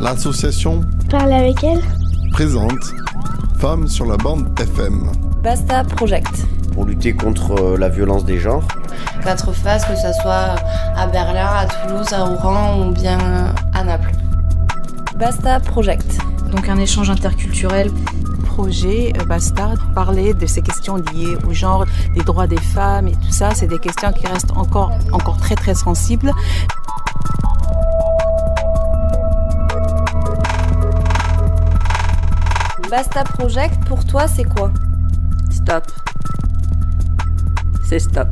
L'association Parle avec elle présente Femmes sur la bande FM. Basta Project. Pour lutter contre la violence des genres. 4 faces, que ce soit à Berlin, à Toulouse, à Oran ou bien à Naples. Basta Project. Donc un échange interculturel. Projet Basta, parler de ces questions liées au genre, des droits des femmes et tout ça, c'est des questions qui restent encore très très sensibles. Basta Project, pour toi, c'est quoi ? Stop. C'est stop.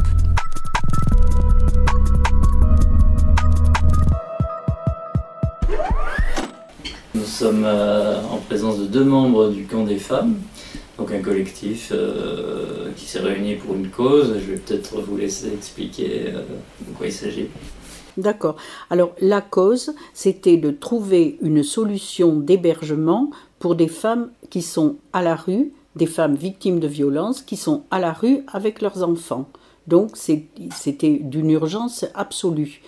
Nous sommes en présence de 2 membres du Camp des femmes, donc un collectif qui s'est réuni pour une cause. Je vais peut-être vous laisser expliquer de quoi il s'agit. D'accord. Alors la cause, c'était de trouver une solution d'hébergement pour des femmes qui sont à la rue, des femmes victimes de violences qui sont à la rue avec leurs enfants. Donc c'était d'une urgence absolue.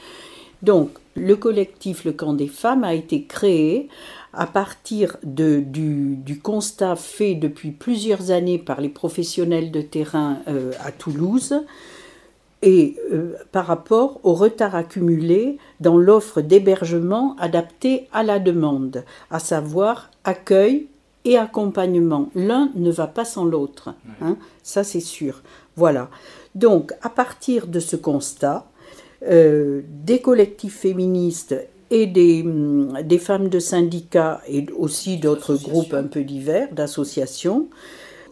Donc le collectif Le Camp des femmes a été créé à partir du constat fait depuis plusieurs années par les professionnels de terrain à Toulouse, et par rapport au retard accumulé dans l'offre d'hébergement adaptée à la demande, à savoir accueil et accompagnement. L'un ne va pas sans l'autre, hein, ça c'est sûr. Voilà. Donc, à partir de ce constat, des collectifs féministes et des femmes de syndicats et aussi d'autres groupes un peu divers, d'associations,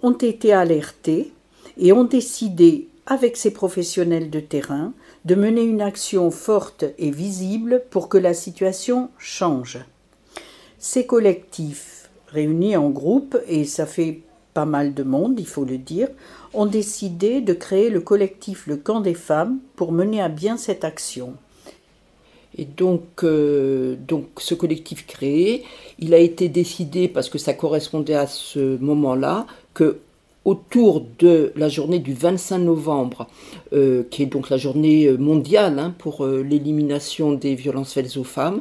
ont été alertés et ont décidé, avec ces professionnels de terrain, de mener une action forte et visible pour que la situation change. Ces collectifs, réunis en groupe, et ça fait pas mal de monde, il faut le dire, ont décidé de créer le collectif Le Camp des femmes pour mener à bien cette action. Et donc ce collectif créé, il a été décidé, parce que ça correspondait à ce moment-là, que autour de la journée du 25 novembre, qui est donc la journée mondiale pour l'élimination des violences faites aux femmes,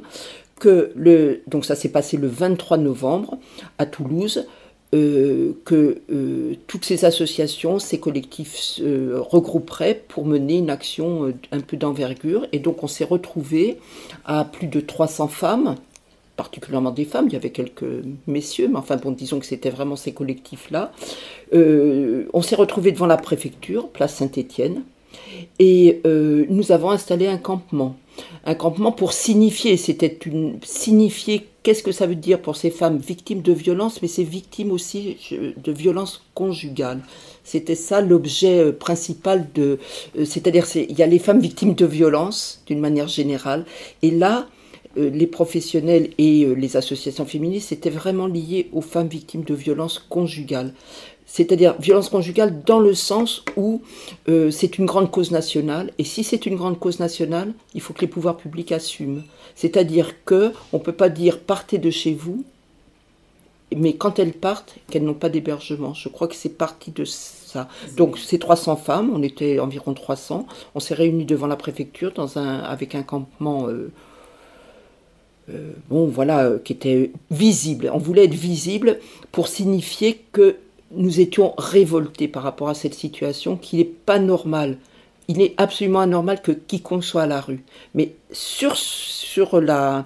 donc ça s'est passé le 23 novembre à Toulouse, que toutes ces associations, ces collectifs se regrouperaient pour mener une action un peu d'envergure. Et donc on s'est retrouvés à plus de 300 femmes, particulièrement des femmes, il y avait quelques messieurs, mais enfin bon, disons que c'était vraiment ces collectifs-là. On s'est retrouvés devant la préfecture, place Saint-Étienne, et nous avons installé un campement pour signifier, signifier qu'est-ce que ça veut dire pour ces femmes victimes de violences, mais ces victimes aussi de violences conjugales. C'était ça l'objet principal c'est-à-dire il y a les femmes victimes de violences d'une manière générale, et là, les professionnels et les associations féministes étaient vraiment liés aux femmes victimes de violences conjugales. C'est-à-dire violence conjugale dans le sens où c'est une grande cause nationale, et si c'est une grande cause nationale, il faut que les pouvoirs publics assument. C'est-à-dire qu'on ne peut pas dire « partez de chez vous », mais quand elles partent, qu'elles n'ont pas d'hébergement. Je crois que c'est parti de ça. Donc ces 300 femmes, on était environ 300, on s'est réunis devant la préfecture avec un campement... qui était visible. On voulait être visible pour signifier que nous étions révoltés par rapport à cette situation, qu'il n'est pas normal. Il est absolument anormal que quiconque soit à la rue. Mais sur la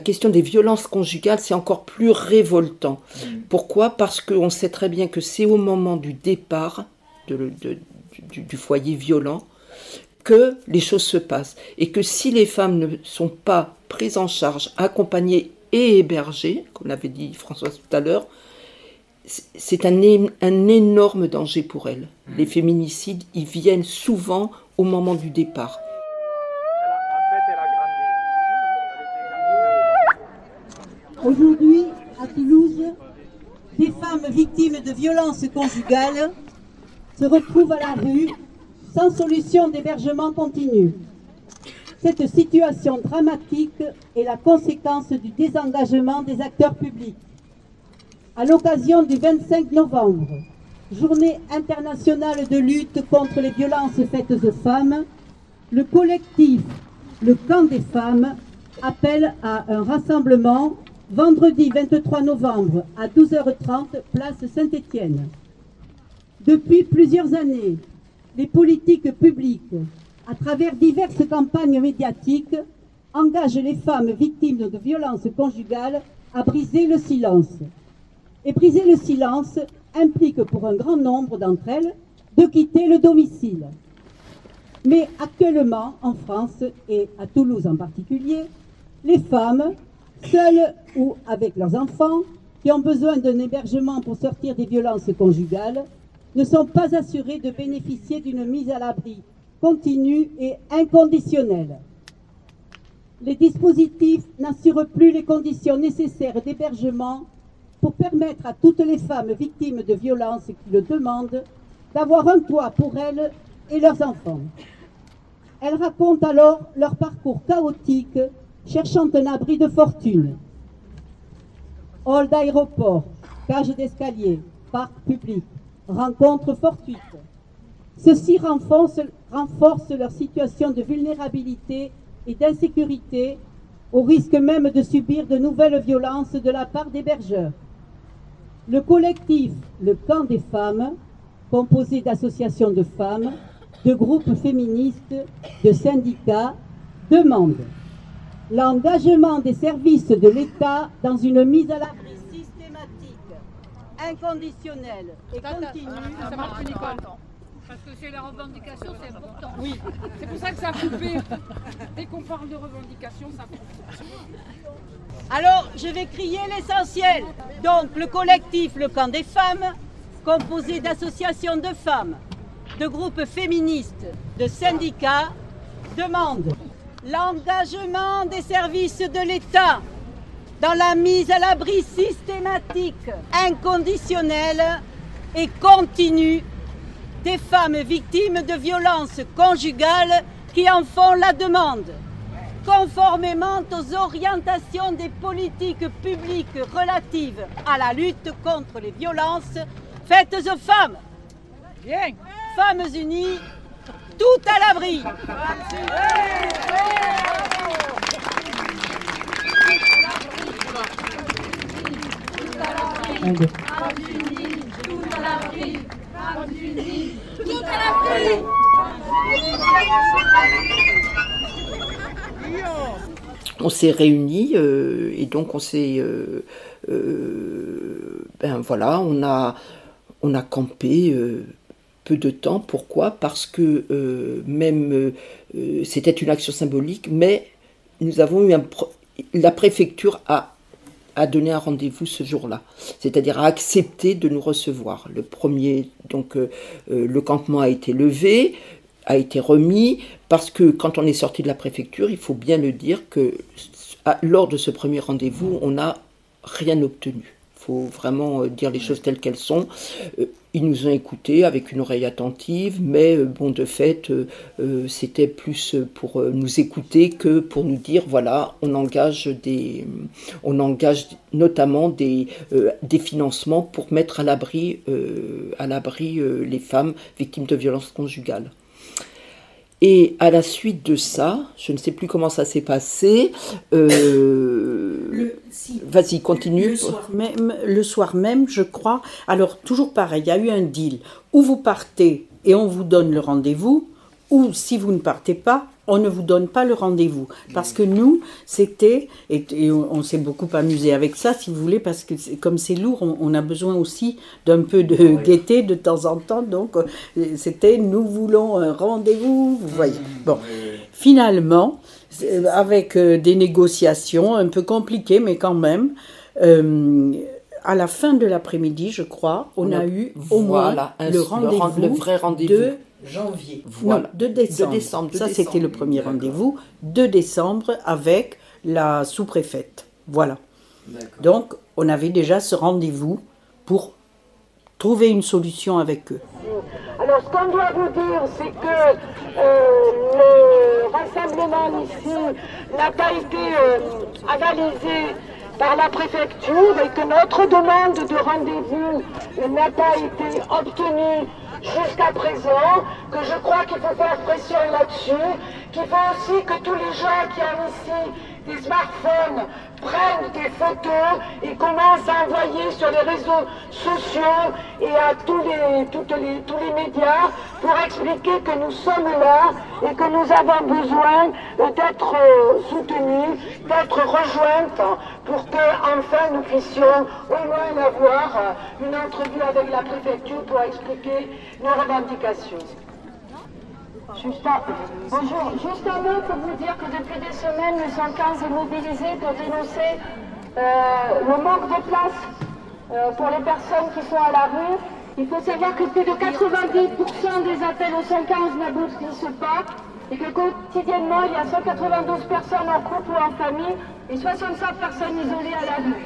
question des violences conjugales, c'est encore plus révoltant. Pourquoi ? Parce qu'on sait très bien que c'est au moment du départ du foyer violent que les choses se passent. Et que si les femmes ne sont pas prises en charge, accompagnées et hébergées, comme l'avait dit Françoise tout à l'heure, c'est un énorme danger pour elles. Les féminicides, ils viennent souvent au moment du départ. Aujourd'hui, à Toulouse, des femmes victimes de violences conjugales se retrouvent à la rue sans solution d'hébergement continu. Cette situation dramatique est la conséquence du désengagement des acteurs publics. À l'occasion du 25 novembre, journée internationale de lutte contre les violences faites aux femmes, le collectif Le Camp des femmes appelle à un rassemblement vendredi 23 novembre à 12h30, place Saint-Étienne. Depuis plusieurs années, les politiques publiques, à travers diverses campagnes médiatiques, engagent les femmes victimes de violences conjugales à briser le silence. Et briser le silence implique pour un grand nombre d'entre elles de quitter le domicile. Mais actuellement, en France et à Toulouse en particulier, les femmes, seules ou avec leurs enfants, qui ont besoin d'un hébergement pour sortir des violences conjugales, ne sont pas assurées de bénéficier d'une mise à l'abri continue et inconditionnelle. Les dispositifs n'assurent plus les conditions nécessaires d'hébergement pour permettre à toutes les femmes victimes de violences qui le demandent d'avoir un toit pour elles et leurs enfants. Elles racontent alors leur parcours chaotique, cherchant un abri de fortune. Hall d'aéroport, cage d'escalier, parc public, rencontres fortuites. Ceci renforce leur situation de vulnérabilité et d'insécurité, au risque même de subir de nouvelles violences de la part d'hébergeurs. Le collectif Le Camp des Femmes, composé d'associations de femmes, de groupes féministes, de syndicats, demande l'engagement des services de l'État dans une mise à l'abri systématique, inconditionnelle et continue. Ça marche uniquement. Parce que c'est la revendication, c'est important. Oui, c'est pour ça que ça a coupé. Dès qu'on parle de revendication, ça coupe. Alors, je vais crier l'essentiel. Donc, le collectif Le Camp des Femmes, composé d'associations de femmes, de groupes féministes, de syndicats, demande l'engagement des services de l'État dans la mise à l'abri systématique, inconditionnelle et continue des femmes victimes de violences conjugales qui en font la demande, conformément aux orientations des politiques publiques relatives à la lutte contre les violences faites aux femmes. Bien. Femmes unies, tout à l'abri. On s'est réunis et donc on s'est, voilà, on a campé peu de temps. Pourquoi ? Parce que c'était une action symbolique, mais nous avons eu la préfecture a donné un rendez-vous ce jour-là, c'est-à-dire a accepté de nous recevoir. Le premier, donc le campement a été levé, a été remis, parce que quand on est sorti de la préfecture, il faut bien le dire que lors de ce premier rendez-vous, on n'a rien obtenu. Il faut vraiment dire les choses telles qu'elles sont. Ils nous ont écoutés avec une oreille attentive, mais bon, de fait, c'était plus pour nous écouter que pour nous dire, voilà, on engage notamment des financements pour mettre à l'abri les femmes victimes de violences conjugales. Et à la suite de ça, je ne sais plus comment ça s'est passé. Vas-y, continue. Le soir même, je crois. Alors, toujours pareil, il y a eu un deal. Ou vous partez et on vous donne le rendez-vous, ou si vous ne partez pas, on ne vous donne pas le rendez-vous. Parce que nous, c'était, et on s'est beaucoup amusé avec ça, si vous voulez, parce que comme c'est lourd, on a besoin aussi d'un peu de gaieté de temps en temps. Donc, c'était, nous voulons un rendez-vous, vous voyez. Bon, finalement, avec des négociations un peu compliquées, mais quand même, à la fin de l'après-midi, je crois, on a eu au moins le rendez-vous, le vrai rendez-vous de janvier. Voilà. Non, de décembre. Ça, c'était le premier rendez-vous. 2 décembre avec la sous-préfète. Voilà. Donc, on avait déjà ce rendez-vous pour trouver une solution avec eux. Alors, ce qu'on doit vous dire, c'est que le rassemblement ici n'a pas été avalisé par la préfecture et que notre demande de rendez-vous n'a pas été obtenue jusqu'à présent, que je crois qu'il faut faire pression là-dessus, qu'il faut aussi que tous les gens qui ont ici des smartphones prennent des photos et commencent à envoyer sur les réseaux sociaux et à tous les médias pour expliquer que nous sommes là et que nous avons besoin d'être soutenus, d'être rejointes pour que enfin nous puissions au moins avoir une entrevue avec la préfecture pour expliquer nos revendications. Bonjour, juste un mot pour vous dire que depuis des semaines, le 115 est mobilisé pour dénoncer le manque de place pour les personnes qui sont à la rue. Il faut savoir que plus de 90% des appels au 115 n'aboutissent pas et que quotidiennement, il y a 192 personnes en couple ou en famille et 65 personnes isolées à la rue.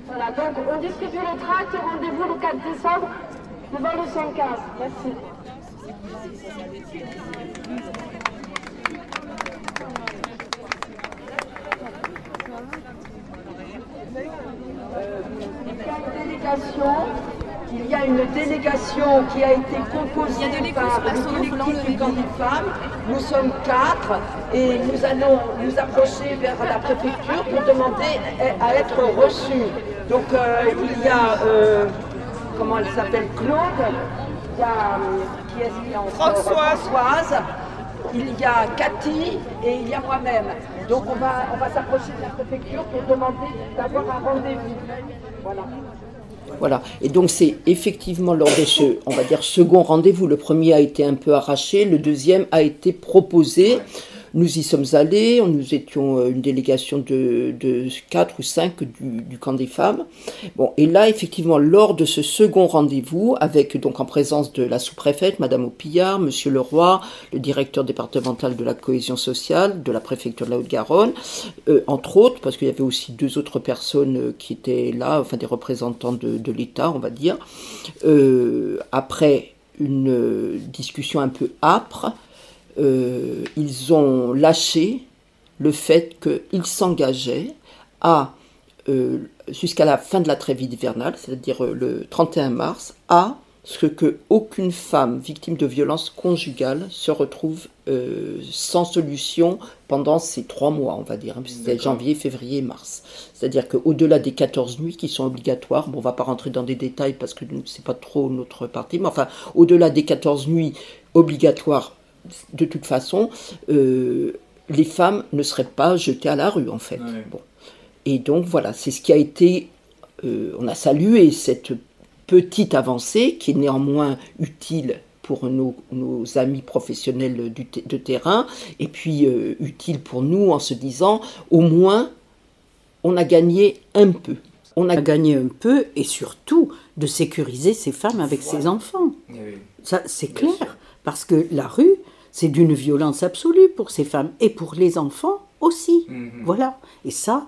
Voilà, donc on distribue les tracts et rendez-vous le 4 décembre devant le 115. Merci. Il y a une délégation qui a été composée par le collectif du camp des femmes. Nous sommes 4 et nous allons nous approcher vers la préfecture pour demander à être reçus. Donc il y a, comment elle s'appelle, Claude, il y a, qui est-ce qu'il y a encore Françoise, il y a Cathy et il y a moi-même. Donc on va s'approcher de la préfecture pour demander d'avoir un rendez-vous. Voilà. Voilà, et donc c'est effectivement lors de ce, on va dire, second rendez-vous, le premier a été un peu arraché, le deuxième a été proposé. Nous y sommes allés, nous étions une délégation de 4 ou 5 du camp des femmes. Bon, et là, effectivement, lors de ce second rendez-vous, avec donc en présence de la sous-préfète, Madame Opillard, Monsieur Leroy, le directeur départemental de la cohésion sociale, de la préfecture de la Haute-Garonne, entre autres, parce qu'il y avait aussi 2 autres personnes qui étaient là, enfin des représentants de l'État, on va dire. Après une discussion un peu âpre, ils ont lâché le fait qu'ils s'engageaient à, jusqu'à la fin de la trêve hivernale, c'est-à-dire le 31 mars, à ce qu'aucune femme victime de violences conjugales se retrouve sans solution pendant ces 3 mois, on va dire, hein, c'était janvier, février, mars. C'est-à-dire qu'au-delà des 14 nuits qui sont obligatoires, bon, on ne va pas rentrer dans des détails parce que ce n'est pas trop notre partie, mais enfin, au-delà des 14 nuits obligatoires, de toute façon, les femmes ne seraient pas jetées à la rue, en fait. Ouais. Bon. Et donc, voilà, c'est ce qui a été... on a salué cette petite avancée, qui est néanmoins utile pour nos amis professionnels de terrain, et puis utile pour nous en se disant, au moins, on a gagné un peu. On a gagné un peu, et surtout, de sécuriser ces femmes avec ces enfants. Oui. Ça, c'est clair, parce que la rue... c'est d'une violence absolue pour ces femmes et pour les enfants aussi. Voilà. Et ça,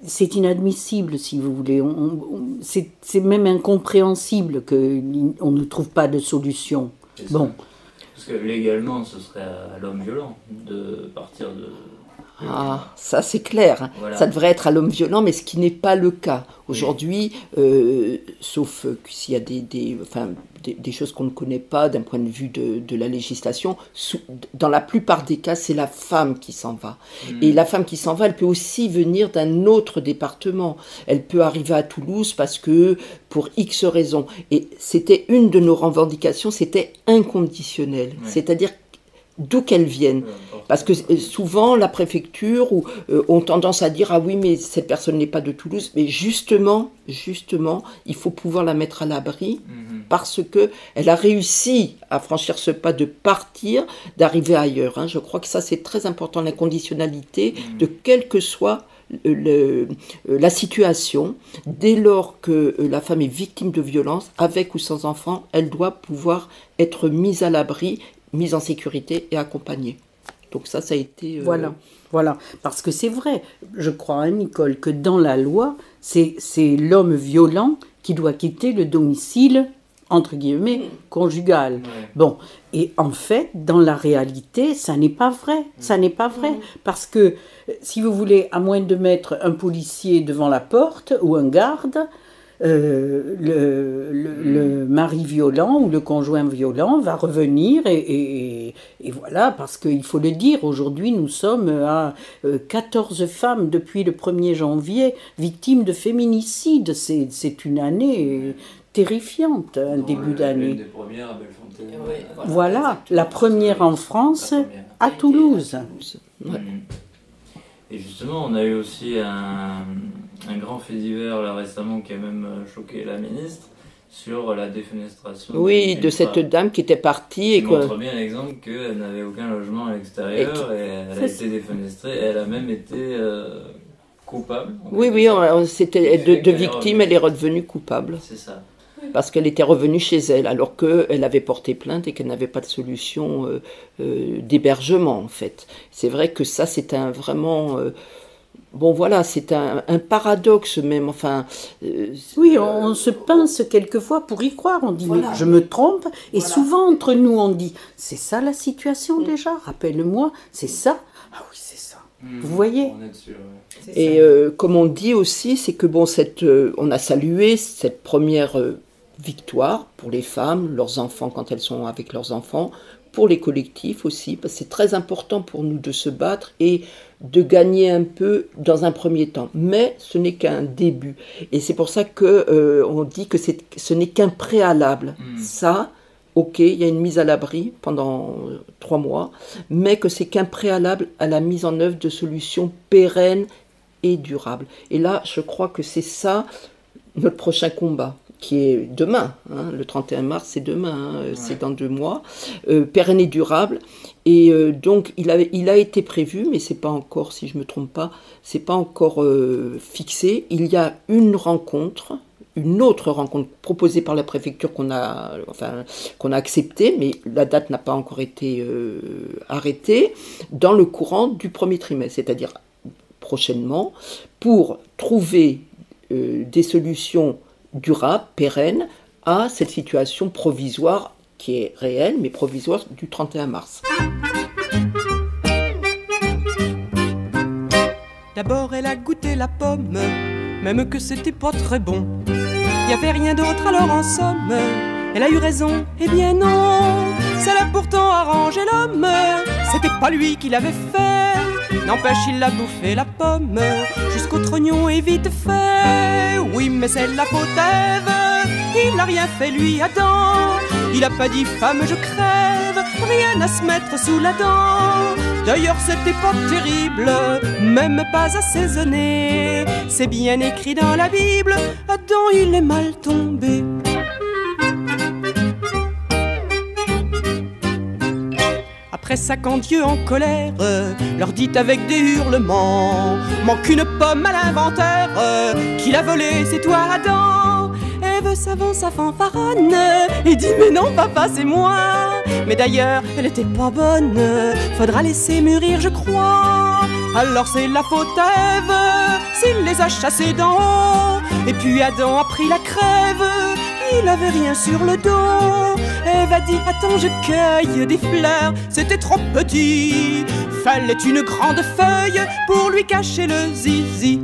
c'est inadmissible, si vous voulez. C'est même incompréhensible qu'on ne trouve pas de solution. Bon. Parce que légalement, ce serait à l'homme violent de partir de... Ah, ça c'est clair. Voilà. Ça devrait être à l'homme violent, mais ce qui n'est pas le cas. Aujourd'hui, sauf s'il y a des choses qu'on ne connaît pas d'un point de vue de la législation, dans la plupart des cas, c'est la femme qui s'en va. Et la femme qui s'en va, elle peut aussi venir d'un autre département. Elle peut arriver à Toulouse parce que, pour X raisons. Et c'était une de nos revendications, c'était inconditionnel. Ouais. C'est-à-dire d'où qu'elles viennent. Parce que souvent, la préfecture ont tendance à dire « Ah oui, mais cette personne n'est pas de Toulouse ». Mais justement, il faut pouvoir la mettre à l'abri parce qu'elle a réussi à franchir ce pas de partir, d'arriver ailleurs. Hein. Je crois que ça, c'est très important, l'inconditionnalité de quelle que soit la situation. Dès lors que la femme est victime de violence, avec ou sans enfant, elle doit pouvoir être mise à l'abri, mise en sécurité et accompagnée. Donc ça a été... Voilà. Parce que c'est vrai, je crois, hein, Nicole, que dans la loi, c'est l'homme violent qui doit quitter le domicile, entre guillemets, conjugal. Ouais. Bon, et en fait, dans la réalité, ça n'est pas vrai. Ça n'est pas vrai. Parce que, si vous voulez, à moins de mettre un policier devant la porte ou un garde, le mari violent ou le conjoint violent va revenir et voilà, parce qu'il faut le dire, aujourd'hui nous sommes à 14 femmes depuis le 1er janvier victimes de féminicide. C'est une année terrifiante, un début d'année. Une des premières à Bellefontaine. Voilà, la première en France, à Toulouse. Ouais. Et justement, on a eu aussi un grand fait divers là récemment qui a même choqué la ministre sur la défenestration. Oui, de cette dame qui était partie. Qui montre bien l'exemple qu'elle n'avait aucun logement à l'extérieur et elle a été défenestrée et elle a même été coupable. Oui, c'était de victime, elle est redevenue coupable. C'est ça. Parce qu'elle était revenue chez elle, alors qu'elle avait porté plainte et qu'elle n'avait pas de solution d'hébergement, en fait. C'est vrai que ça, c'est vraiment... bon, voilà, c'est un paradoxe même, enfin... oui, on se pince quelquefois pour y croire, on dit, voilà. Mais je me trompe, et souvent entre nous, on dit, c'est ça la situation déjà, rappelle-moi, c'est ça. Ah oui, c'est ça. Vous voyez? On est dessus, ouais. Et comme on dit aussi, c'est que bon, on a salué cette première victoire pour les femmes, leurs enfants quand elles sont avec leurs enfants, pour les collectifs aussi, parce que c'est très important pour nous de se battre et de gagner un peu dans un premier temps. Mais ce n'est qu'un début. Et c'est pour ça qu'on dit que ce n'est qu'un préalable. Ça, ok, il y a une mise à l'abri pendant 3 mois, mais que c'est qu'un préalable à la mise en œuvre de solutions pérennes et durables. Et là, je crois que c'est ça notre prochain combat, qui est demain, hein, le 31 mars, c'est demain, c'est dans 2 mois, pérenne et durable. Et donc, il a été prévu, mais c'est pas encore, si je me trompe pas, c'est pas encore fixé. Il y a une autre rencontre proposée par la préfecture qu'on a acceptée, mais la date n'a pas encore été arrêtée, dans le courant du 1er trimestre, c'est-à-dire prochainement, pour trouver des solutions durables, pérennes, à cette situation provisoire, qui est réelle, mais provisoire, du 31 mars. D'abord elle a goûté la pomme, même que c'était pas très bon. Y avait rien d'autre alors en somme, elle a eu raison, eh bien non. Ça l'a pourtant arrangé l'homme, c'était pas lui qui l'avait fait. N'empêche il a bouffé la pomme, jusqu'au trognon est vite fait. Oui mais c'est la faute d'Ève, il n'a rien fait lui Adam. Il a pas dit femme je crève, rien à se mettre sous la dent. D'ailleurs c'était pas terrible, même pas assaisonné. C'est bien écrit dans la Bible, Adam il est mal tombé. Après ça quand Dieu en colère leur dit avec des hurlements, manque une pomme à l'inventaire, qui l'a volée c'est toi Adam. Ève s'avance à fanfaronne et dit mais non papa c'est moi. Mais d'ailleurs elle était pas bonne, faudra laisser mûrir je crois. Alors c'est la faute à Ève s'il les a chassés d'en haut. Et puis Adam a pris la crève, il avait rien sur le dos. Ève a dit attends je cueille des fleurs, c'était trop petit, fallait une grande feuille pour lui cacher le zizi.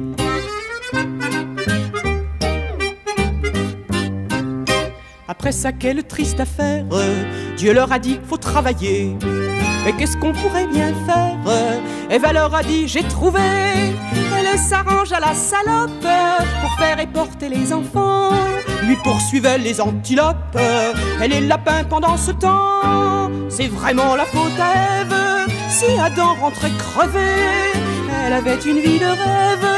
Après ça quelle triste affaire, Dieu leur a dit faut travailler. Mais qu'est-ce qu'on pourrait bien faire? Ève leur a dit j'ai trouvé. Elle s'arrange à la salope pour faire et porter les enfants. Lui poursuivait les antilopes et les lapins pendant ce temps. C'est vraiment la faute à Ève si Adam rentrait crevé. Elle avait une vie de rêve,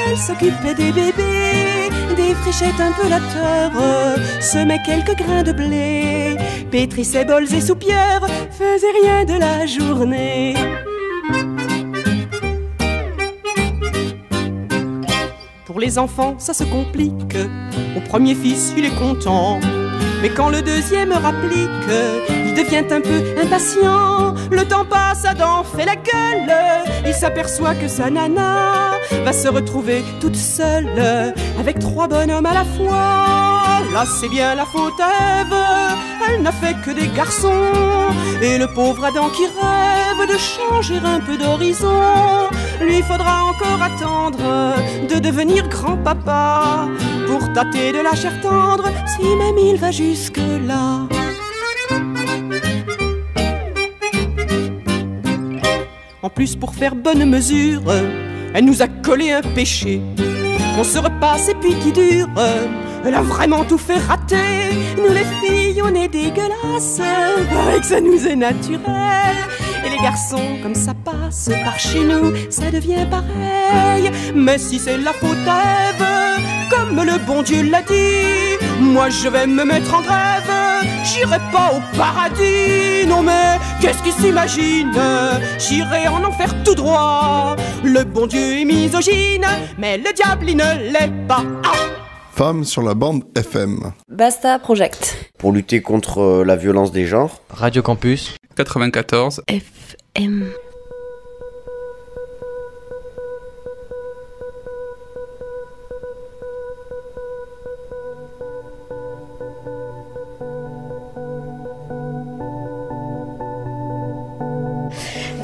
elle s'occupait des bébés, défrichait un peu la terre, semait quelques grains de blé, pétrissait bols et soupières, faisait rien de la journée. Pour les enfants, ça se complique. Au premier fils, il est content. Mais quand le deuxième rapplique, il devient un peu impatient. Le temps passe, Adam fait la gueule. Il s'aperçoit que sa nana va se retrouver toute seule avec 3 bonhommes à la fois. Là, c'est bien la faute à Ève, elle n'a fait que des garçons. Et le pauvre Adam qui rêve de changer un peu d'horizon, lui faudra encore attendre de devenir grand-papa pour tâter de la chair tendre, si même il va jusque-là. En plus, pour faire bonne mesure, elle nous a collé un péché qu'on se repasse et puis qui dure. Elle a vraiment tout fait rater. Nous les filles, on est dégueulasses, avec ça nous est naturel. Et les garçons, comme ça passe par chez nous, ça devient pareil. Mais si c'est la faute à Ève, comme le bon Dieu l'a dit, moi je vais me mettre en grève, j'irai pas au paradis. Non mais qu'est-ce qu'ils s'imaginent? J'irai en enfer tout droit. Le bon Dieu est misogyne, mais le diable il ne l'est pas. Ah! Femmes sur la bande FM. Basta Project. Pour lutter contre la violence des genres. Radio Campus 94 FM.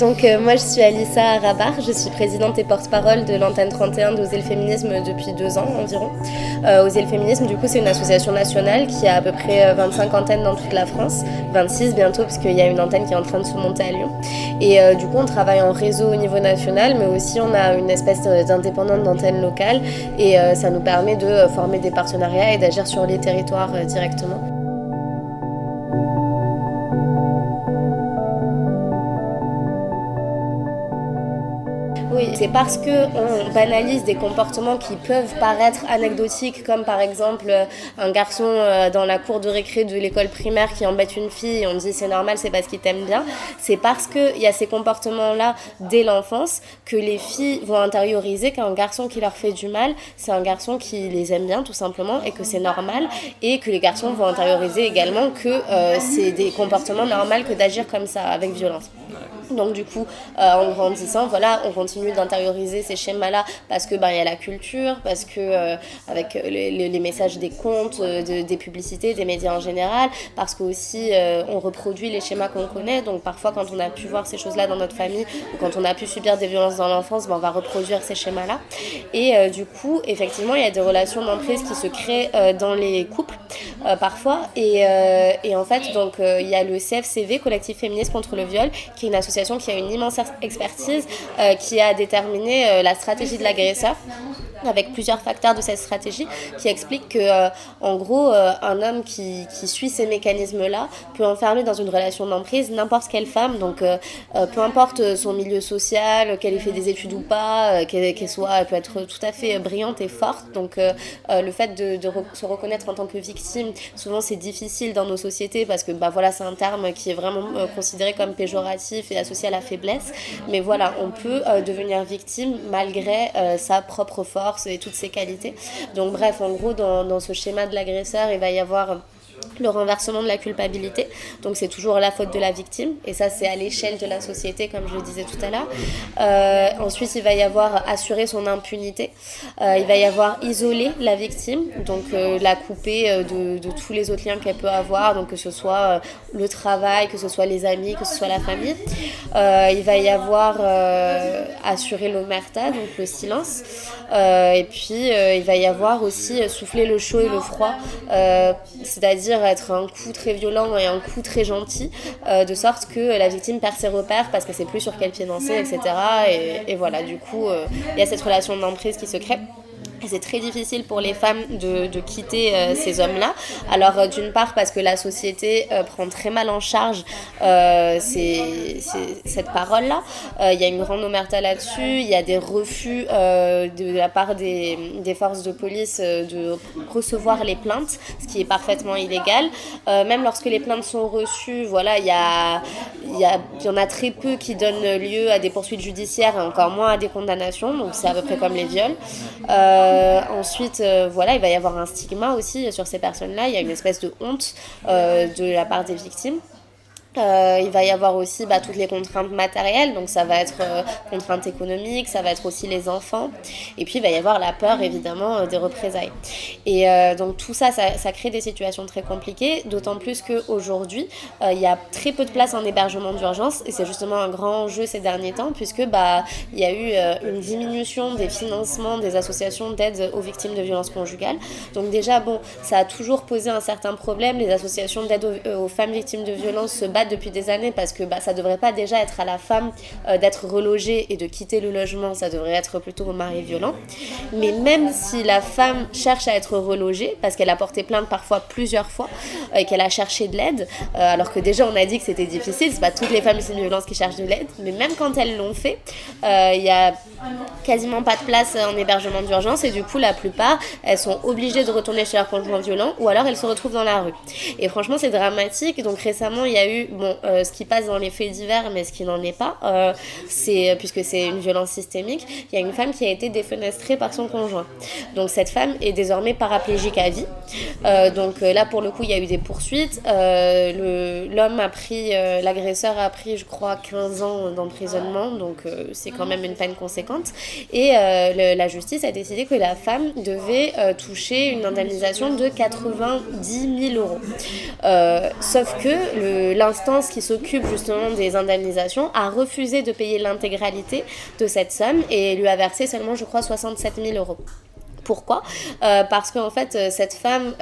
Donc moi je suis Alissa Rabar, je suis présidente et porte-parole de l'antenne 31 d'Oser le féminisme depuis 2 ans environ. Oser le féminisme du coup c'est une association nationale qui a à peu près 25 antennes dans toute la France, 26 bientôt parce qu'il y a une antenne qui est en train de se monter à Lyon. Et du coup on travaille en réseau au niveau national mais aussi on a une espèce d'indépendante d'antenne locale et ça nous permet de former des partenariats et d'agir sur les territoires directement. Oui, c'est parce qu'on banalise des comportements qui peuvent paraître anecdotiques, comme par exemple un garçon dans la cour de récré de l'école primaire qui embête une fille et on dit c'est normal, c'est parce qu'il t'aime bien. C'est parce qu'il y a ces comportements-là dès l'enfance que les filles vont intérioriser qu'un garçon qui leur fait du mal, c'est un garçon qui les aime bien tout simplement et que c'est normal, et que les garçons vont intérioriser également que c'est des comportements normaux que d'agir comme ça, avec violence. Donc du coup, en grandissant, voilà, on continue d'intérioriser ces schémas-là parce que il y a la culture, parce que avec les messages des contes, des publicités, des médias en général, parce que aussi on reproduit les schémas qu'on connaît. Donc parfois, quand on a pu voir ces choses-là dans notre famille ou quand on a pu subir des violences dans l'enfance, on va reproduire ces schémas-là. Et du coup, effectivement, il y a des relations d'emprise qui se créent dans les couples parfois. Et en fait, donc il y a le CFCV, Collectif Féministe contre le Viol, qui est une association qui a une immense expertise qui a déterminé la stratégie de l'agresseur avec plusieurs facteurs de cette stratégie qui expliquent que en gros un homme qui suit ces mécanismes-là peut enfermer dans une relation d'emprise n'importe quelle femme, donc peu importe son milieu social, qu'elle ait fait des études ou pas, qu'elle peut être tout à fait brillante et forte. Donc le fait de se reconnaître en tant que victime, souvent c'est difficile dans nos sociétés parce que voilà, c'est un terme qui est vraiment considéré comme péjoratif et associé à la faiblesse, mais voilà, on peut devenir victime malgré sa propre force et toutes ses qualités. Donc bref, en gros, dans ce schéma de l'agresseur, il va y avoir le renversement de la culpabilité, donc c'est toujours la faute de la victime, et ça c'est à l'échelle de la société comme je le disais tout à l'heure. Ensuite il va y avoir assurer son impunité, il va y avoir isoler la victime, donc la couper de tous les autres liens qu'elle peut avoir, donc que ce soit le travail, que ce soit les amis, que ce soit la famille. Il va y avoir assurer l'omerta, donc le silence, et puis il va y avoir aussi souffler le chaud et le froid, c'est-à-dire être un coup très violent et un coup très gentil, de sorte que la victime perd ses repères parce que c'est plus sur quel pied danser, etc. Et voilà, du coup, il y a cette relation d'emprise qui se crée. Et c'est très difficile pour les femmes de quitter ces hommes-là. Alors d'une part parce que la société prend très mal en charge cette parole-là. Il y a une grande omerta là-dessus. Il y a des refus de la part des forces de police de recevoir les plaintes, ce qui est parfaitement illégal. Même lorsque les plaintes sont reçues, voilà, il y en a très peu qui donnent lieu à des poursuites judiciaires et encore moins à des condamnations. Donc c'est à peu près comme les viols. Ensuite, voilà, il va y avoir un stigma aussi sur ces personnes-là. Il y a une espèce de honte de la part des victimes. Il va y avoir aussi toutes les contraintes matérielles, donc ça va être contraintes économiques, ça va être aussi les enfants, et puis il va y avoir la peur évidemment des représailles. Et donc tout ça crée des situations très compliquées, d'autant plus qu'aujourd'hui il y a très peu de places en hébergement d'urgence, et c'est justement un grand enjeu ces derniers temps, puisque il y a eu une diminution des financements des associations d'aide aux victimes de violences conjugales. Donc déjà ça a toujours posé un certain problème. Les associations d'aide aux femmes victimes de violences se battent depuis des années parce que ça devrait pas déjà être à la femme d'être relogée et de quitter le logement, ça devrait être plutôt au mari violent. Mais même si la femme cherche à être relogée, parce qu'elle a porté plainte parfois plusieurs fois et qu'elle a cherché de l'aide, alors que déjà on a dit que c'était difficile, c'est pas toutes les femmes victimes de violences qui cherchent de l'aide, mais même quand elles l'ont fait, il y a quasiment pas de place en hébergement d'urgence, et du coup la plupart elles sont obligées de retourner chez leur conjoint violent, ou alors elles se retrouvent dans la rue. Et franchement c'est dramatique. Donc récemment il y a eu ce qui passe dans les faits divers, mais ce qui n'en est pas, puisque c'est une violence systémique, il y a une femme qui a été défenestrée par son conjoint. Donc cette femme est désormais paraplégique à vie. Donc là pour le coup il y a eu des poursuites. L'homme a pris, l'agresseur a pris je crois 15 ans d'emprisonnement, donc c'est quand même une peine conséquente. Et la justice a décidé que la femme devait toucher une indemnisation de 90 000 €. Sauf que l'instance qui s'occupe justement des indemnisations a refusé de payer l'intégralité de cette somme et lui a versé seulement je crois 67 000 €. Pourquoi ? Parce qu'en fait, cette femme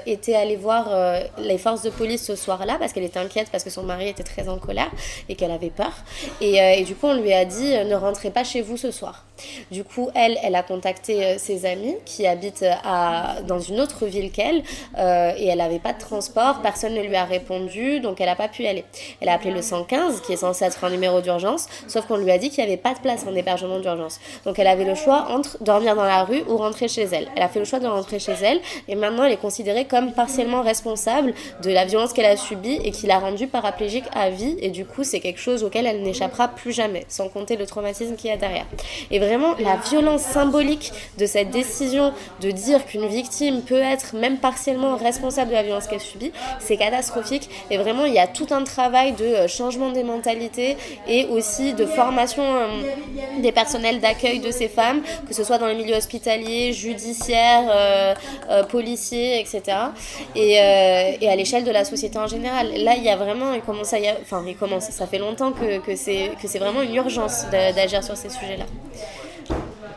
était allée voir les forces de police ce soir-là parce qu'elle était inquiète, parce que son mari était très en colère et qu'elle avait peur. Et du coup, on lui a dit « Ne rentrez pas chez vous ce soir ». Du coup, elle a contacté ses amis qui habitent dans une autre ville qu'elle et elle n'avait pas de transport, personne ne lui a répondu, donc elle n'a pas pu y aller. Elle a appelé le 115 qui est censé être un numéro d'urgence, sauf qu'on lui a dit qu'il n'y avait pas de place en hébergement d'urgence. Donc elle avait le choix entre dormir dans la rue ou rentrer chez elle. Elle a fait le choix de rentrer chez elle et maintenant elle est considérée comme partiellement responsable de la violence qu'elle a subie et qui l'a rendue paraplégique à vie, et du coup c'est quelque chose auquel elle n'échappera plus jamais, sans compter le traumatisme qu'il y a derrière. Et vraiment la violence symbolique de cette décision de dire qu'une victime peut être même partiellement responsable de la violence qu'elle subit, c'est catastrophique. Et vraiment il y a tout un travail de changement des mentalités et aussi de formation des personnels d'accueil de ces femmes, que ce soit dans les milieux hospitaliers, judiciaires, policiers, etc. Et à l'échelle de la société en général. Là, il y a vraiment, ça fait longtemps que c'est vraiment une urgence d'agir sur ces sujets-là.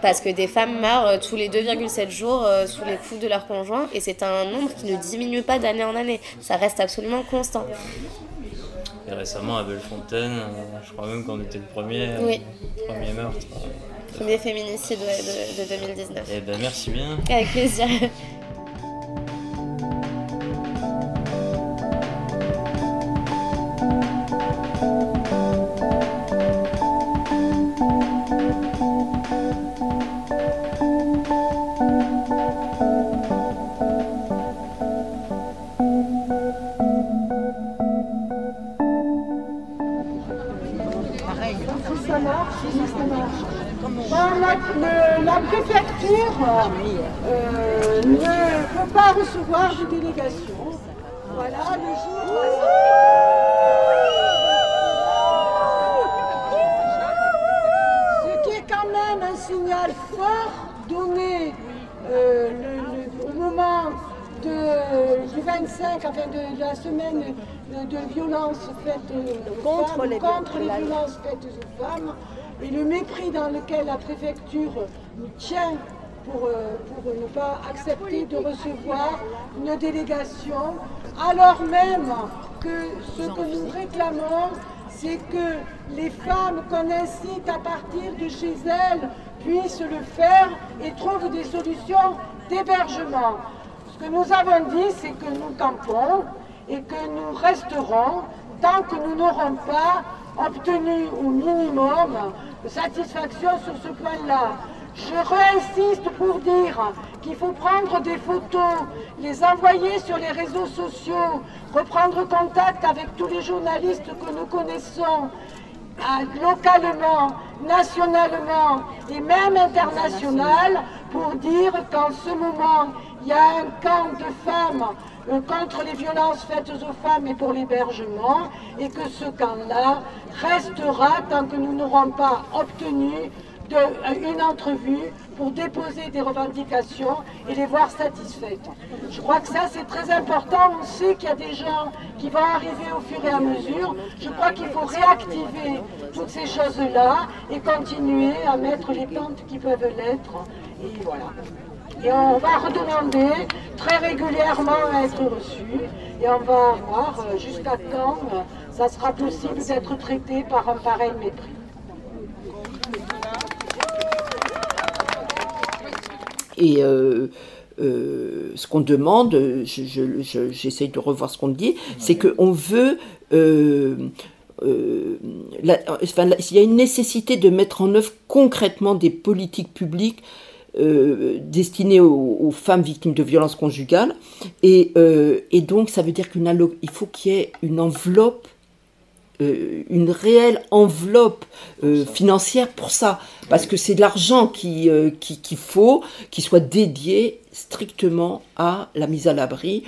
Parce que des femmes meurent tous les 2,7 jours sous les coups de leur conjoint, et c'est un nombre qui ne diminue pas d'année en année. Ça reste absolument constant. Et récemment à Bellefontaine, je crois même qu'on était le premier meurtre. Premier féminicide de 2019. Eh ben merci bien. Avec plaisir. La préfecture ne peut pas recevoir de délégation. Voilà le jour. Ce qui est quand même un signal fort donné au moment du 25, enfin de la semaine de violence faite contre les violences faites aux femmes, et le mépris dans lequel la préfecture nous tient pour ne pas accepter de recevoir une délégation, alors même que ce que nous réclamons, c'est que les femmes qu'on incite à partir de chez elles puissent le faire et trouvent des solutions d'hébergement. Ce que nous avons dit, c'est que nous campons et que nous resterons tant que nous n'aurons pas obtenu au minimum satisfaction sur ce point-là. Je réinsiste pour dire qu'il faut prendre des photos, les envoyer sur les réseaux sociaux, reprendre contact avec tous les journalistes que nous connaissons, localement, nationalement et même international, pour dire qu'en ce moment, il y a un camp de femmes contre les violences faites aux femmes et pour l'hébergement, et que ce camp-là restera tant que nous n'aurons pas obtenu une entrevue pour déposer des revendications et les voir satisfaites. Je crois que ça c'est très important. On sait qu'il y a des gens qui vont arriver au fur et à mesure. Je crois qu'il faut réactiver toutes ces choses-là et continuer à mettre les pentes qui peuvent l'être. Et voilà. Et on va redemander très régulièrement à être reçu et on va voir jusqu'à quand ça sera possible d'être traité par un pareil mépris. Et ce qu'on demande, j'essaye de revoir ce qu'on dit, c'est qu'on veut... il y a une nécessité de mettre en œuvre concrètement des politiques publiques destinées aux femmes victimes de violences conjugales. Et donc, ça veut dire qu'il faut qu'il y ait une enveloppe, une réelle enveloppe financière pour ça, parce que c'est de l'argent qu'il faut, qui soit dédié strictement à la mise à l'abri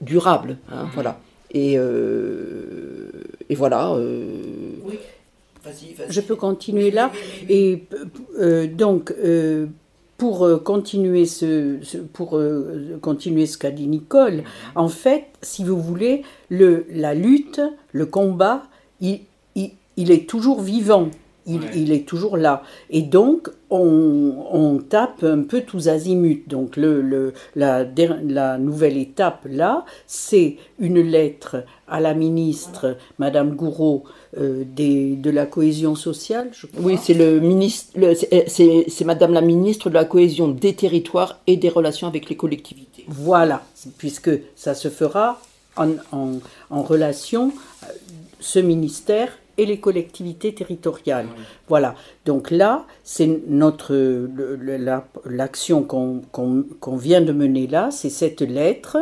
durable, hein, voilà. Et voilà. Oui. Vas-y. Je peux continuer là. Et donc, pour continuer ce qu'a dit Nicole, en fait, si vous voulez, la lutte, le combat, il est toujours vivant, il est toujours là. Et donc, on tape un peu tous azimuts. Donc, la nouvelle étape, là, c'est une lettre à la ministre, Madame Gouraud, de la cohésion sociale, je crois. Oui, c'est c'est Madame la ministre de la cohésion des territoires et des relations avec les collectivités. Voilà, puisque ça se fera en relation, ce ministère et les collectivités territoriales. Oui. Voilà, donc là, c'est l'action qu'on vient de mener là, c'est cette lettre,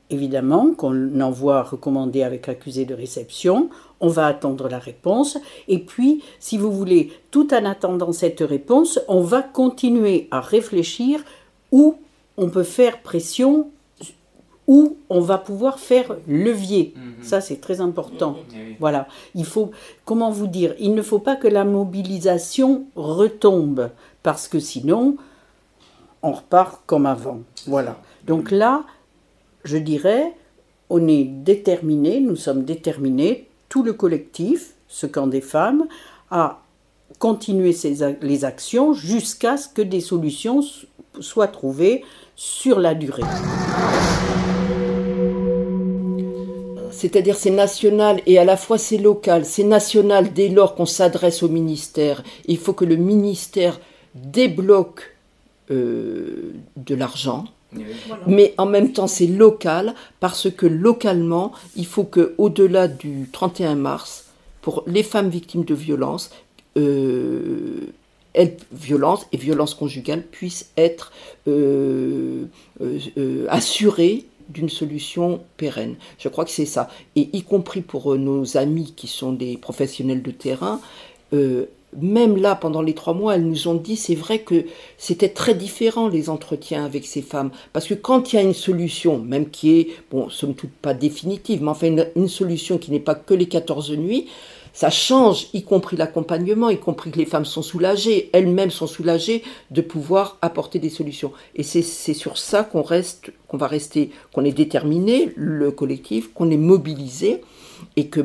évidemment, qu'on envoie recommander avec accusé de réception. On va attendre la réponse. Et puis, si vous voulez, tout en attendant cette réponse, on va continuer à réfléchir où on peut faire pression, où on va pouvoir faire levier. Ça, c'est très important. Voilà. Il faut, comment vous dire, il ne faut pas que la mobilisation retombe, parce que sinon, on repart comme avant. Voilà. Donc là, je dirais, on est déterminés, nous sommes déterminés, tout le collectif, ce camp des femmes, à continuer les actions jusqu'à ce que des solutions soient trouvées sur la durée. C'est-à-dire c'est national et à la fois c'est local. C'est national dès lors qu'on s'adresse au ministère. Il faut que le ministère débloque de l'argent. Voilà. Mais en même temps c'est local parce que localement il faut que au-delà du 31 mars pour les femmes victimes de violences violence et violence conjugale puissent être assurées d'une solution pérenne. Je crois que c'est ça. Et y compris pour nos amis qui sont des professionnels de terrain, même là, pendant les 3 mois, elles nous ont dit, c'est vrai que c'était très différent les entretiens avec ces femmes. Parce que quand il y a une solution, même qui est, bon, somme toute pas définitive, mais enfin une solution qui n'est pas que les 14 nuits, ça change, y compris l'accompagnement, y compris que les femmes sont soulagées, elles-mêmes sont soulagées de pouvoir apporter des solutions. Et c'est sur ça qu'on va rester, qu'on est déterminé, le collectif, qu'on est mobilisé, et que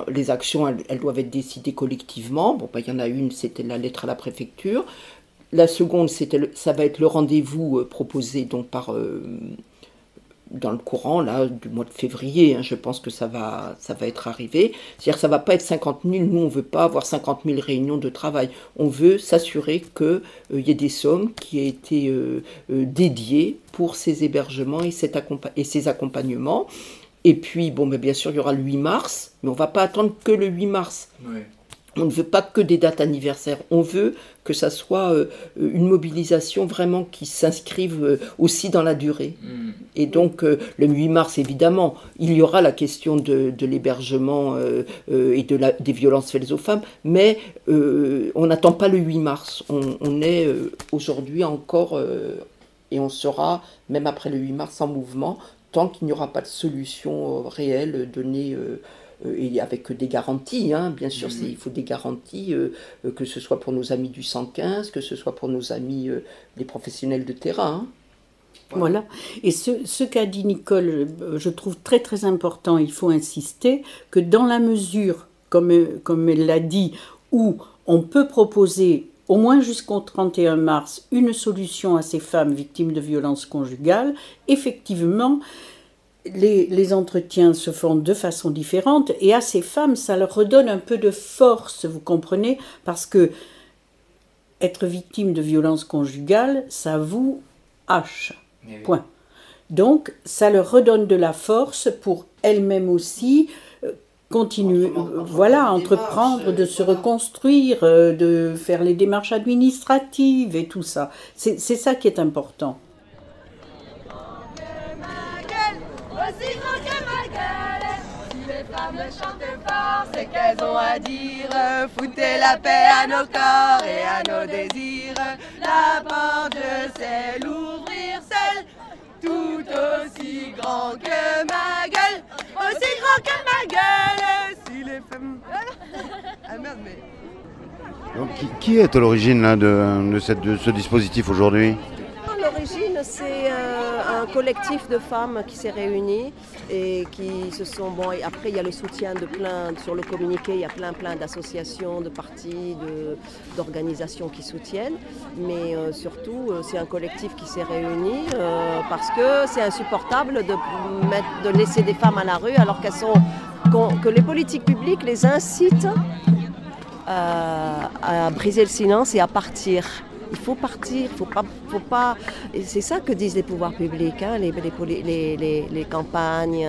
les actions, elles doivent être décidées collectivement. Il y en a une, c'était la lettre à la préfecture. La seconde, ça va être le rendez-vous proposé donc par... dans le courant là, du mois de février, je pense que ça va être arrivé. C'est-à-dire que ça ne va pas être 50 000, nous on ne veut pas avoir 50 000 réunions de travail. On veut s'assurer qu'il y ait des sommes qui aient été dédiées pour ces hébergements et ces accompagnements. Et puis, bien sûr, il y aura le 8 mars, mais on ne va pas attendre que le 8 mars. Oui. On ne veut pas que des dates anniversaires, on veut que ça soit une mobilisation vraiment qui s'inscrive aussi dans la durée. Et donc le 8 mars, évidemment, il y aura la question de l'hébergement et des violences faites aux femmes, mais on n'attend pas le 8 mars. On est aujourd'hui encore, et on sera, même après le 8 mars, en mouvement, tant qu'il n'y aura pas de solution réelle donnée et avec des garanties, hein, bien sûr, il faut des garanties, que ce soit pour nos amis du 115, que ce soit pour nos amis les professionnels de terrain. Hein. Voilà. Et ce qu'a dit Nicole, je trouve très très important, il faut insister, que dans la mesure, comme elle l'a dit, où on peut proposer, au moins jusqu'au 31 mars, une solution à ces femmes victimes de violences conjugales, effectivement, les entretiens se font de façon différente, et à ces femmes, ça leur redonne un peu de force, vous comprenez, parce que être victime de violences conjugales, ça vous hache. Point. Donc, ça leur redonne de la force pour elles-mêmes aussi continuer, entreprendre de se reconstruire, de faire les démarches administratives et tout ça. C'est ça qui est important. Aussi grand que ma gueule, si les femmes chantent fort, c'est qu'elles ont à dire. Foutez la paix à nos corps et à nos désirs. La porte, je sais l'ouvrir seule, tout aussi grand que ma gueule, aussi grand que ma gueule. Si les femmes... Ah merde, mais... Donc, qui est à l'origine de ce dispositif aujourd'hui ? L'origine, c'est un collectif de femmes qui s'est réuni et qui se sont... Bon, et après, il y a le soutien de plein... Sur le communiqué, il y a plein d'associations, de partis, d'organisations qui soutiennent. Mais surtout, c'est un collectif qui s'est réuni parce que c'est insupportable de laisser des femmes à la rue alors que les politiques publiques les incitent à briser le silence et à partir. Il faut partir, faut pas. Et c'est ça que disent les pouvoirs publics, hein, les campagnes.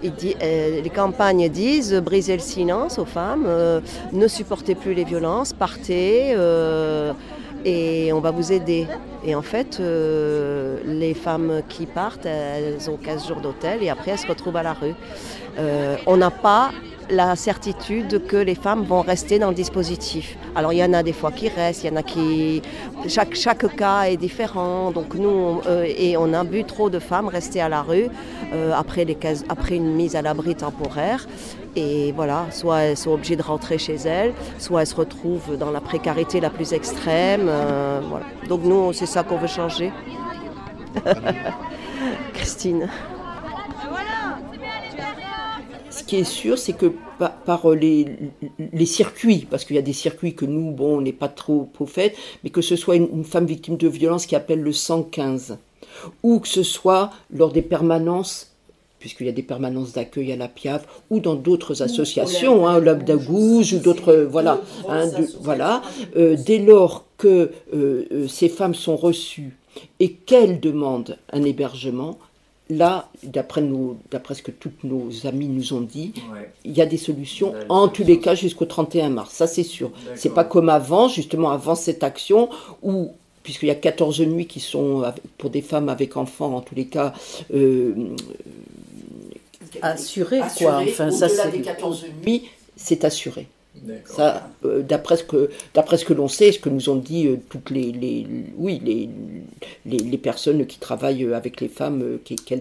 Les campagnes disent briser le silence aux femmes, ne supportez plus les violences, partez et on va vous aider. Et en fait, les femmes qui partent, elles ont 15 jours d'hôtel et après elles se retrouvent à la rue. On n'a pas la certitude que les femmes vont rester dans le dispositif. Alors il y en a des fois qui restent, il y en a qui... Chaque cas est différent, donc nous, on a vu trop de femmes rester à la rue après une mise à l'abri temporaire. Et voilà, soit elles sont obligées de rentrer chez elles, soit elles se retrouvent dans la précarité la plus extrême. Voilà. Donc nous, c'est ça qu'on veut changer. Christine. Ce qui est sûr, c'est que par les circuits, parce qu'il y a des circuits que nous, on n'est pas trop au fait, mais que ce soit une femme victime de violence qui appelle le 115, ou que ce soit lors des permanences, puisqu'il y a des permanences d'accueil à la Piave, ou dans d'autres associations, au Lab d'Agouze, ou d'autres, dès lors que ces femmes sont reçues et qu'elles demandent un hébergement, là, d'après ce que toutes nos amies nous ont dit, il y a des solutions, en tous les cas jusqu'au 31 mars, ça c'est sûr. C'est pas comme avant, justement avant cette action, où, puisqu'il y a 14 nuits qui sont, pour des femmes avec enfants, en tous les cas... assuré, quoi. Enfin, ça, au-delà des 14 nuits, c'est assuré. Ça, d'après ce que l'on sait, ce que nous ont dit toutes les personnes qui travaillent avec les femmes,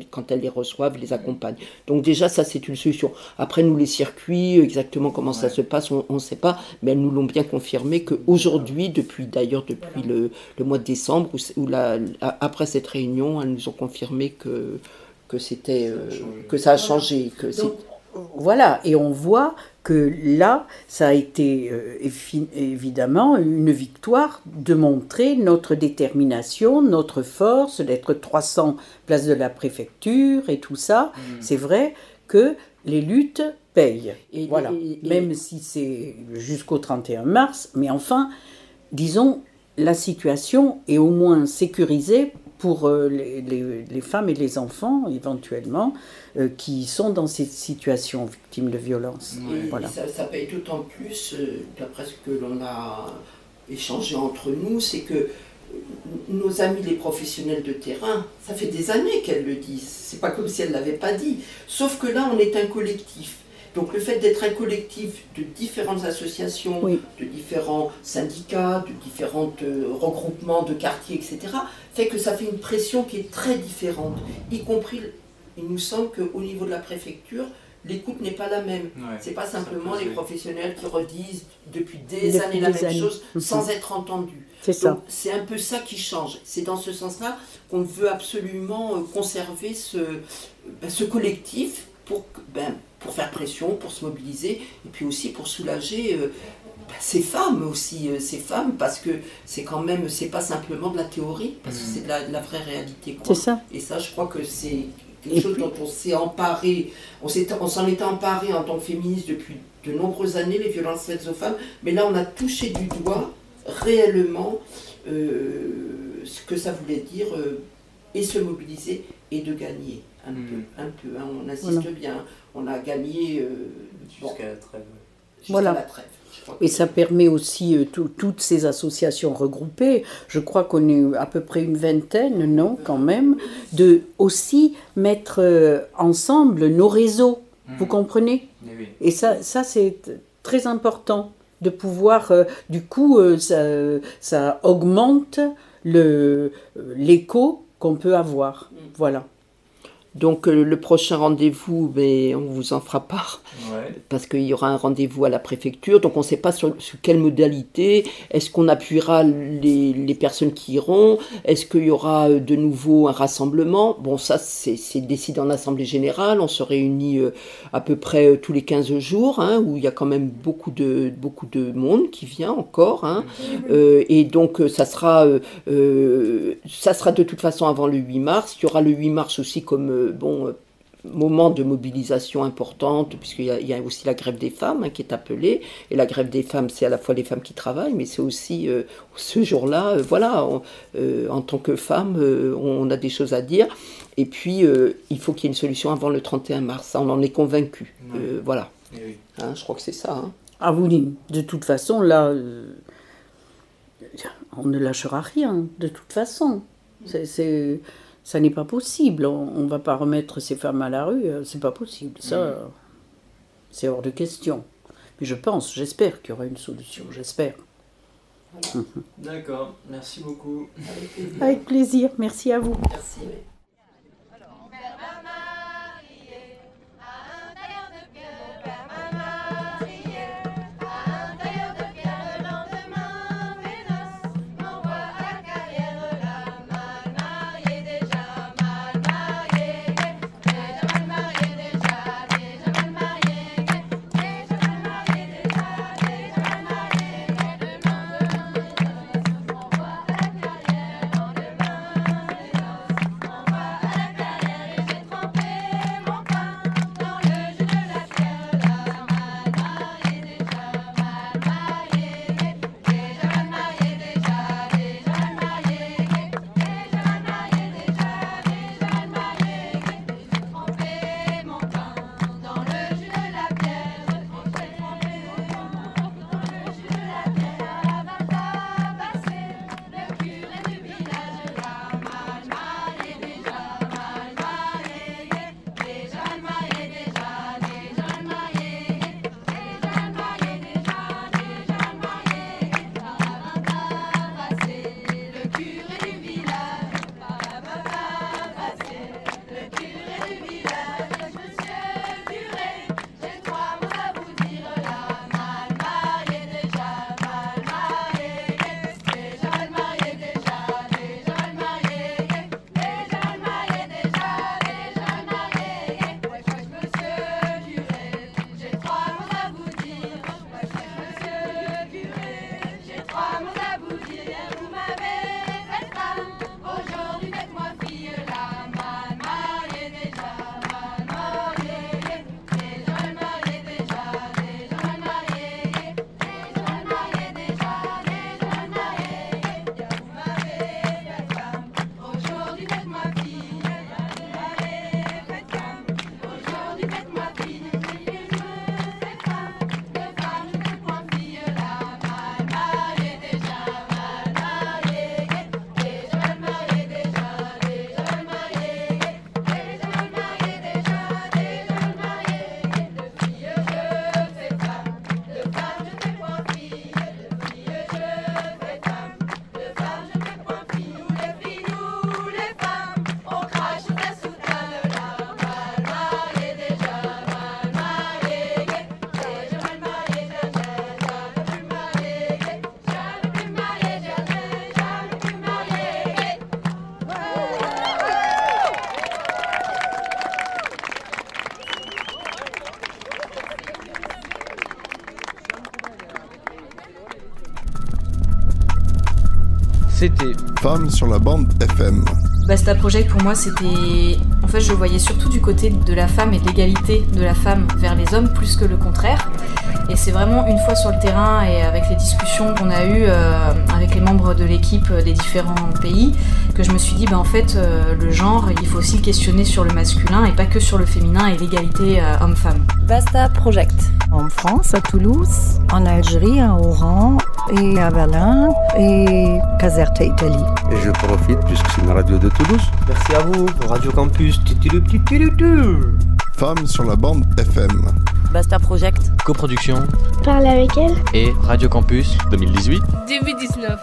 quand elles les reçoivent, les accompagnent. Donc déjà, ça c'est une solution. Après, nous, les circuits, exactement comment ça se passe, on ne sait pas, mais elles nous l'ont bien confirmé qu'aujourd'hui, depuis le mois de décembre, après cette réunion, elles nous ont confirmé que ça a changé. Voilà, et on voit que là, ça a été évidemment une victoire de montrer notre détermination, notre force, d'être 300 place de la préfecture et tout ça. C'est vrai que les luttes payent, même si c'est jusqu'au 31 mars, mais enfin, disons, la situation est au moins sécurisée pour les femmes et les enfants, éventuellement, qui sont dans cette situation victimes de violence. Voilà. Ça paye d'autant plus, d'après ce que l'on a échangé entre nous, c'est que nos amis les professionnels de terrain, ça fait des années qu'elles le disent. C'est pas comme si elles ne l'avaient pas dit. Sauf que là, on est un collectif. Donc le fait d'être un collectif de différentes associations, de différents syndicats, de différents regroupements de quartiers, etc., fait que ça fait une pression qui est très différente, y compris il nous semble qu'au niveau de la préfecture, l'écoute n'est pas la même. Ouais, c'est pas simplement les professionnels qui redisent depuis des Depuis années la des même années. chose sans être entendus. C'est ça. Donc c'est un peu ça qui change. C'est dans ce sens-là qu'on veut absolument conserver ce collectif pour faire pression, pour se mobiliser, et puis aussi pour soulager ces femmes aussi, parce que c'est quand même, c'est pas simplement de la théorie, parce que c'est de la vraie réalité. C'est ça. Et ça, je crois que c'est quelque chose dont on s'est emparé, on s'en était emparé en tant que féministe depuis de nombreuses années, les violences faites aux femmes, mais là on a touché du doigt réellement ce que ça voulait dire, et se mobiliser et de gagner un peu, hein, on insiste bien, on a gagné jusqu'à la trêve. Voilà. Et ça permet aussi toutes ces associations regroupées, je crois qu'on est à peu près une vingtaine, non, quand même, de aussi mettre ensemble nos réseaux, vous comprenez? Oui. Et ça c'est très important de pouvoir, du coup, ça augmente l'écho qu'on peut avoir, voilà. Donc le prochain rendez-vous, on vous en fera part, parce qu'il y aura un rendez-vous à la préfecture, donc on ne sait pas sur quelle modalité, est-ce qu'on appuiera les personnes qui iront, est-ce qu'il y aura de nouveau un rassemblement, bon ça c'est décidé en assemblée générale, on se réunit à peu près tous les 15 jours, hein, où il y a quand même beaucoup de monde qui vient encore, hein, et donc ça sera de toute façon avant le 8 mars, il y aura le 8 mars aussi comme moment de mobilisation importante, puisqu'il y a aussi la grève des femmes, hein, qui est appelée, et la grève des femmes, c'est à la fois les femmes qui travaillent, mais c'est aussi ce jour-là, en tant que femme, on a des choses à dire, et puis il faut qu'il y ait une solution avant le 31 mars, ça, on en est convaincus, voilà. Oui. Hein, je crois que c'est ça. Hein. Ah oui, de toute façon, là, on ne lâchera rien, de toute façon. Ça n'est pas possible. On ne va pas remettre ces femmes à la rue, c'est pas possible. Ça, c'est hors de question. Mais j'espère qu'il y aura une solution, j'espère. Voilà. D'accord, merci beaucoup. Avec plaisir, merci à vous. Merci. C'était Femmes sur la bande FM. Basta Project pour moi c'était... En fait je le voyais surtout du côté de la femme et de l'égalité de la femme vers les hommes plus que le contraire. Et c'est vraiment une fois sur le terrain et avec les discussions qu'on a eues avec les membres de l'équipe des différents pays que je me suis dit en fait le genre il faut aussi le questionner sur le masculin et pas que sur le féminin et l'égalité homme-femme. Basta Project. En France, à Toulouse, en Algérie, à Oran et à Berlin et Caserta, Italie. Et je profite puisque c'est une radio de Toulouse. Merci à vous, Radio Campus. Femmes sur la bande FM. Basta Project. Coproduction. Parle avec elle. Et Radio Campus 2018. 2019.